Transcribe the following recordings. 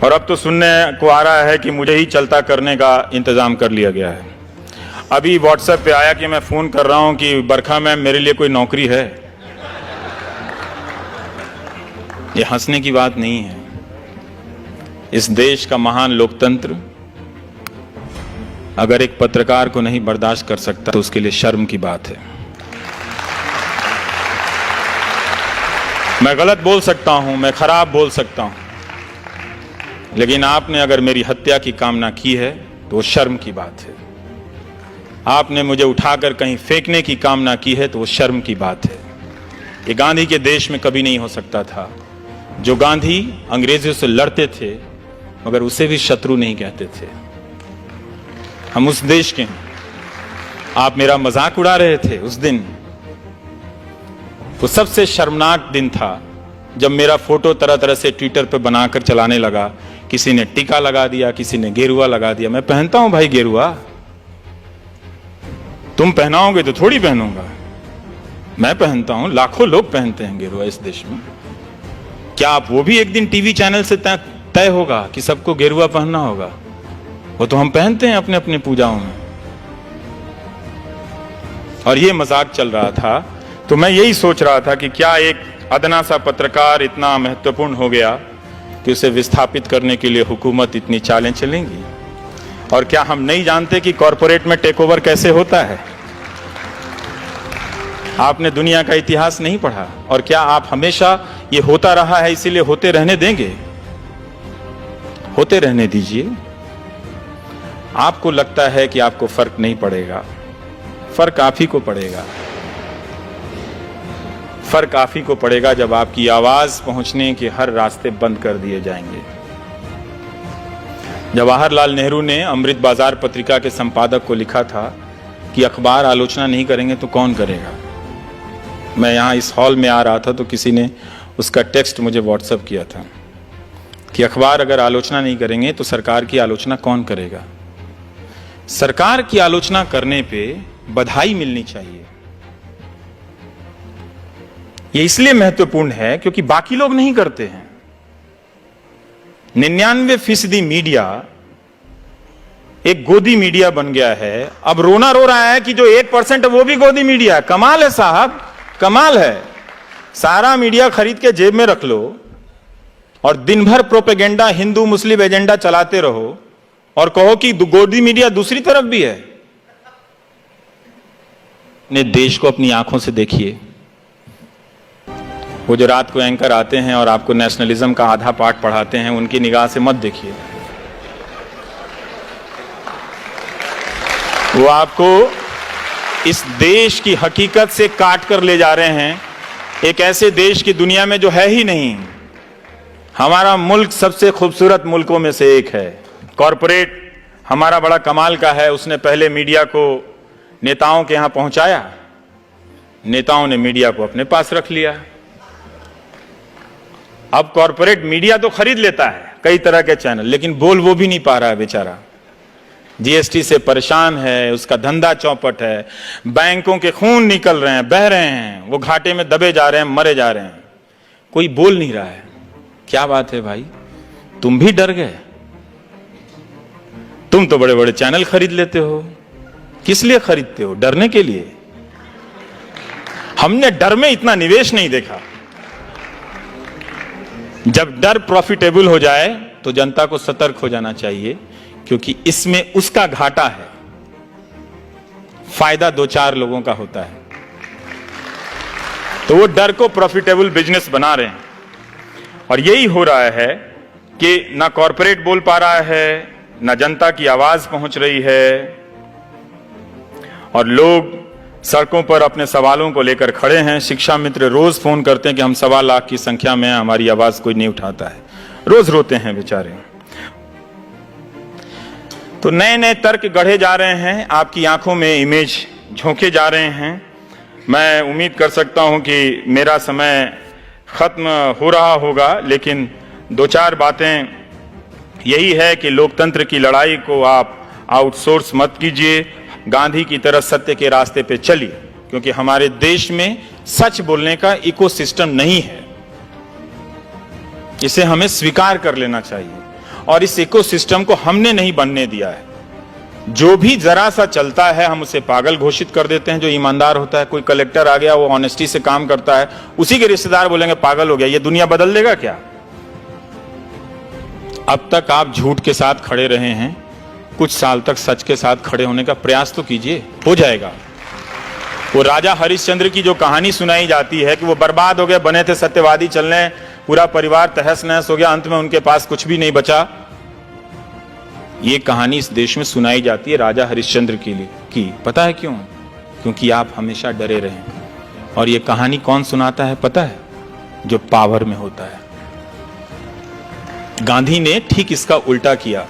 और अब तो सुनने को आ रहा है कि मुझे ही चलता करने का इंतजाम कर लिया गया है। अभी व्हाट्सएप पे आया कि मैं फोन कर रहा हूं कि बरखा मैम मेरे लिए कोई नौकरी है। ये हंसने की बात नहीं है। इस देश का महान लोकतंत्र अगर एक पत्रकार को नहीं बर्दाश्त कर सकता तो उसके लिए शर्म की बात है। मैं गलत बोल सकता हूं, मैं खराब बोल सकता हूं, लेकिन आपने अगर मेरी हत्या की कामना की है तो वो शर्म की बात है। आपने मुझे उठाकर कहीं फेंकने की कामना की है तो वो शर्म की बात है। ये गांधी के देश में कभी नहीं हो सकता था। जो गांधी अंग्रेजों से लड़ते थे मगर उसे भी शत्रु नहीं कहते थे। हम उस देश के हैं। आप मेरा मजाक उड़ा रहे थे उस दिन। वो सबसे शर्मनाक दिन था जब मेरा फोटो तरह तरह से ट्विटर पे बनाकर चलाने लगा। किसी ने टीका लगा दिया, किसी ने गेरुआ लगा दिया। मैं पहनता हूं भाई गेरुआ, तुम पहनाओगे तो थोड़ी पहनूंगा। मैं पहनता हूं, लाखों लोग पहनते हैं गेरुआ इस देश में। क्या आप वो भी एक दिन टीवी चैनल से तय होगा कि सबको गेरुआ पहनना होगा? वो तो हम पहनते हैं अपने अपने पूजाओं में। और ये मजाक चल रहा था तो मैं यही सोच रहा था कि क्या एक अदना सा पत्रकार इतना महत्वपूर्ण हो गया कि उसे विस्थापित करने के लिए हुकूमत इतनी चालें चलेंगी? और क्या हम नहीं जानते कि कॉरपोरेट में टेक ओवर कैसे होता है? आपने दुनिया का इतिहास नहीं पढ़ा? और क्या आप हमेशा ये होता रहा है इसीलिए होते रहने देंगे? होते रहने दीजिए। आपको लगता है कि आपको फर्क नहीं पड़ेगा, फर्क आप ही को पड़ेगा। फर्क आप ही को पड़ेगा जब आपकी आवाज पहुंचने के हर रास्ते बंद कर दिए जाएंगे। जवाहरलाल नेहरू ने अमृत बाजार पत्रिका के संपादक को लिखा था कि अखबार आलोचना नहीं करेंगे तो कौन करेगा। मैं यहां इस हॉल में आ रहा था तो किसी ने उसका टेक्स्ट मुझे व्हाट्सएप किया था कि अखबार अगर आलोचना नहीं करेंगे तो सरकार की आलोचना कौन करेगा। सरकार की आलोचना करने पे बधाई मिलनी चाहिए। यह इसलिए महत्वपूर्ण है क्योंकि बाकी लोग नहीं करते हैं। 99% मीडिया एक गोदी मीडिया बन गया है। अब रोना रो रहा है कि जो 1% है वो भी गोदी मीडिया है। कमाल है साहब, कमाल है। सारा मीडिया खरीद के जेब में रख लो और दिन भर प्रोपेगेंडा, हिंदू मुस्लिम एजेंडा चलाते रहो और कहो कि गोदी मीडिया दूसरी तरफ भी है। ने देश को अपनी आंखों से देखिए। वो जो रात को एंकर आते हैं और आपको नेशनलिज्म का आधा पाठ पढ़ाते हैं, उनकी निगाह से मत देखिए। वो आपको इस देश की हकीकत से काट कर ले जा रहे हैं, एक ऐसे देश की दुनिया में जो है ही नहीं। हमारा मुल्क सबसे खूबसूरत मुल्कों में से एक है। कॉरपोरेट हमारा बड़ा कमाल का है। उसने पहले मीडिया को नेताओं के यहां पहुंचाया, नेताओं ने मीडिया को अपने पास रख लिया। अब कॉरपोरेट मीडिया तो खरीद लेता है, कई तरह के चैनल, लेकिन बोल वो भी नहीं पा रहा है बेचारा। जीएसटी से परेशान है, उसका धंधा चौपट है, बैंकों के खून निकल रहे हैं, बह रहे हैं, वो घाटे में दबे जा रहे हैं, मरे जा रहे हैं, कोई बोल नहीं रहा है। क्या बात है भाई, तुम भी डर गए? तुम तो बड़े बड़े चैनल खरीद लेते हो। किस लिए खरीदते हो? डरने के लिए? हमने डर में इतना निवेश नहीं देखा। जब डर प्रॉफिटेबल हो जाए तो जनता को सतर्क हो जाना चाहिए, क्योंकि इसमें उसका घाटा है, फायदा 2-4 लोगों का होता है। तो वो डर को प्रॉफिटेबल बिजनेस बना रहे हैं। और यही हो रहा है कि ना कॉरपोरेट बोल पा रहा है, ना जनता की आवाज पहुंच रही है, और लोग सड़कों पर अपने सवालों को लेकर खड़े हैं। शिक्षा मित्र रोज फोन करते हैं कि हम 1.25 लाख की संख्या में हैं, हमारी आवाज कोई नहीं उठाता है। रोज रोते हैं बेचारे। तो नए नए तर्क गढ़े जा रहे हैं, आपकी आंखों में इमेज झोंके जा रहे हैं। मैं उम्मीद कर सकता हूं कि मेरा समय खत्म हो रहा होगा, लेकिन 2-4 बातें यही है कि लोकतंत्र की लड़ाई को आप आउटसोर्स मत कीजिए, गांधी की तरह सत्य के रास्ते पे चलिए, क्योंकि हमारे देश में सच बोलने का इकोसिस्टम नहीं है। इसे हमें स्वीकार कर लेना चाहिए। और इस इकोसिस्टम को हमने नहीं बनने दिया है। जो भी जरा सा चलता है हम उसे पागल घोषित कर देते हैं। जो ईमानदार होता है, कोई कलेक्टर आ गया, वो ऑनेस्टी से काम करता है, उसी के रिश्तेदार बोलेंगे पागल हो गया। ये दुनिया बदल देगा क्या? अब तक आप झूठ के साथ खड़े रहे हैं, कुछ साल तक सच के साथ खड़े होने का प्रयास तो कीजिए, हो जाएगा। वो राजा हरिश्चंद्र की जो कहानी सुनाई जाती है कि वो बर्बाद हो गए, बने थे सत्यवादी चलने, पूरा परिवार तहस नहस हो गया, अंत में उनके पास कुछ भी नहीं बचा। ये कहानी इस देश में सुनाई जाती है राजा हरिश्चंद्र के लिए की। पता है क्यों? क्योंकि आप हमेशा डरे रहे। और ये कहानी कौन सुनाता है पता है? जो पावर में होता है। गांधी ने ठीक इसका उल्टा किया।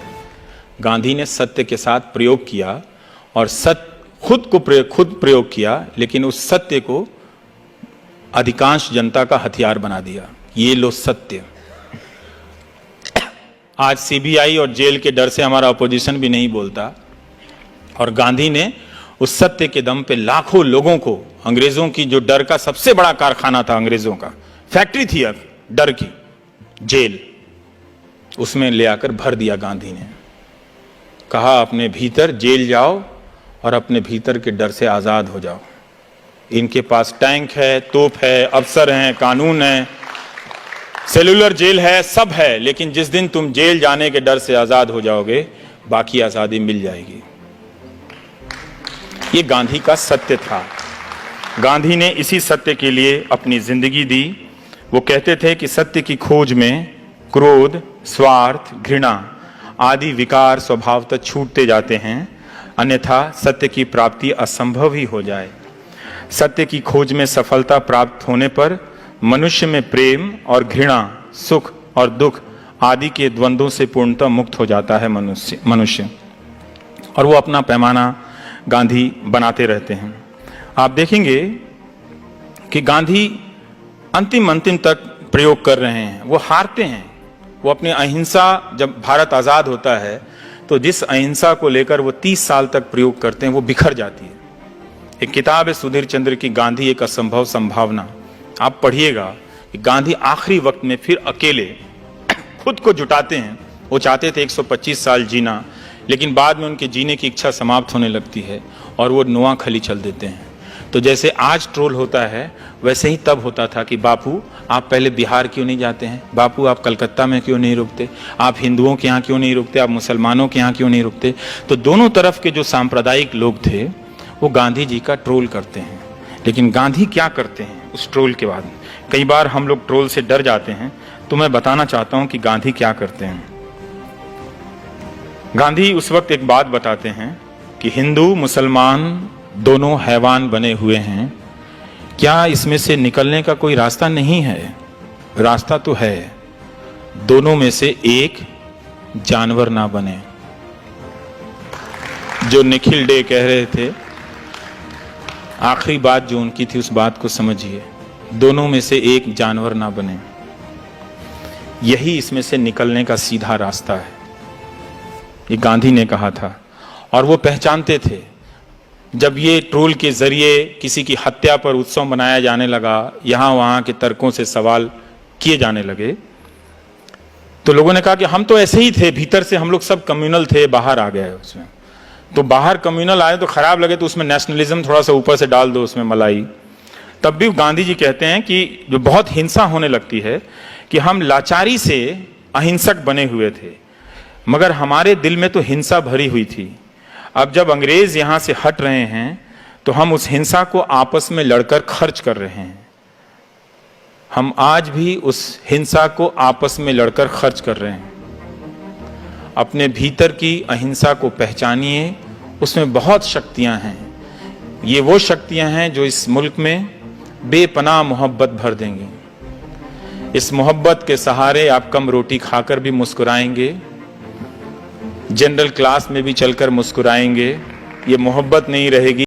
गांधी ने सत्य के साथ प्रयोग किया और खुद प्रयोग किया, लेकिन उस सत्य को अधिकांश जनता का हथियार बना दिया। ये लो सत्य। आज सीबीआई और जेल के डर से हमारा अपोजिशन भी नहीं बोलता, और गांधी ने उस सत्य के दम पे लाखों लोगों को, अंग्रेजों की जो डर का सबसे बड़ा कारखाना था, अंग्रेजों का फैक्ट्री थी अब डर की, जेल, उसमें ले आकर भर दिया। गांधी ने कहा अपने भीतर जेल जाओ और अपने भीतर के डर से आजाद हो जाओ। इनके पास टैंक है, तोप है, अफसर हैं, कानून है, सेलुलर जेल है, सब है, लेकिन जिस दिन तुम जेल जाने के डर से आजाद हो जाओगे, बाकी आजादी मिल जाएगी। ये गांधी का सत्य था। गांधी ने इसी सत्य के लिए अपनी जिंदगी दी। वो कहते थे कि सत्य की खोज में क्रोध, स्वार्थ, घृणा आदि विकार स्वभावतः छूटते जाते हैं, अन्यथा सत्य की प्राप्ति असंभव ही हो जाए। सत्य की खोज में सफलता प्राप्त होने पर मनुष्य में प्रेम और घृणा, सुख और दुख आदि के द्वंद्वों से पूर्णतः मुक्त हो जाता है मनुष्य। और वो अपना पैमाना गांधी बनाते रहते हैं। आप देखेंगे कि गांधी अंतिम तक प्रयोग कर रहे हैं। वो हारते हैं। वो अपनी अहिंसा, जब भारत आजाद होता है तो जिस अहिंसा को लेकर वो 30 साल तक प्रयोग करते हैं, वो बिखर जाती है। एक किताब है सुधीर चंद्र की, गांधी एक असंभव संभावना। आप पढ़िएगा कि गांधी आखिरी वक्त में फिर अकेले खुद को जुटाते हैं। वो चाहते थे 125 साल जीना, लेकिन बाद में उनके जीने की इच्छा समाप्त होने लगती है और वो नोआखली चल देते हैं। तो जैसे आज ट्रोल होता है, वैसे ही तब होता था कि बापू आप पहले बिहार क्यों नहीं जाते हैं, बापू आप कलकत्ता में क्यों नहीं रुकते, आप हिंदुओं के यहाँ क्यों नहीं रुकते, आप मुसलमानों के यहाँ क्यों नहीं रुकते। तो दोनों तरफ के जो सांप्रदायिक लोग थे वो गांधी जी का ट्रोल करते हैं। लेकिन गांधी क्या करते हैं उस ट्रोल के बाद? कई बार हम लोग ट्रोल से डर जाते हैं, तो मैं बताना चाहता हूं कि गांधी क्या करते हैं। गांधी उस वक्त एक बात बताते हैं कि हिंदू मुसलमान दोनों हैवान बने हुए हैं, क्या इसमें से निकलने का कोई रास्ता नहीं है? रास्ता तो है, दोनों में से एक जानवर ना बने। जो निखिल डे कह रहे थे, आखिरी बात जो उनकी थी, उस बात को समझिए, दोनों में से एक जानवर ना बने। यही इसमें से निकलने का सीधा रास्ता है। ये गांधी ने कहा था। और वो पहचानते थे, जब ये ट्रोल के जरिए किसी की हत्या पर उत्सव मनाया जाने लगा, यहां वहां के तर्कों से सवाल किए जाने लगे, तो लोगों ने कहा कि हम तो ऐसे ही थे, भीतर से हम लोग सब कम्युनल थे, बाहर आ गए उसमें। तो बाहर कम्युनल आए तो खराब लगे, तो उसमें नेशनलिज्म थोड़ा सा ऊपर से डाल दो, उसमें मलाई। तब भी गांधी जी कहते हैं कि जो बहुत हिंसा होने लगती है, कि हम लाचारी से अहिंसक बने हुए थे, मगर हमारे दिल में तो हिंसा भरी हुई थी। अब जब अंग्रेज यहां से हट रहे हैं, तो हम उस हिंसा को आपस में लड़कर खर्च कर रहे हैं। हम आज भी उस हिंसा को आपस में लड़कर खर्च कर रहे हैं। अपने भीतर की अहिंसा को पहचानिए, उसमें बहुत शक्तियां हैं। ये वो शक्तियां हैं जो इस मुल्क में बेपनाह मोहब्बत भर देंगी। इस मोहब्बत के सहारे आप कम रोटी खाकर भी मुस्कुराएंगे, जनरल क्लास में भी चलकर मुस्कुराएंगे। ये मोहब्बत नहीं रहेगी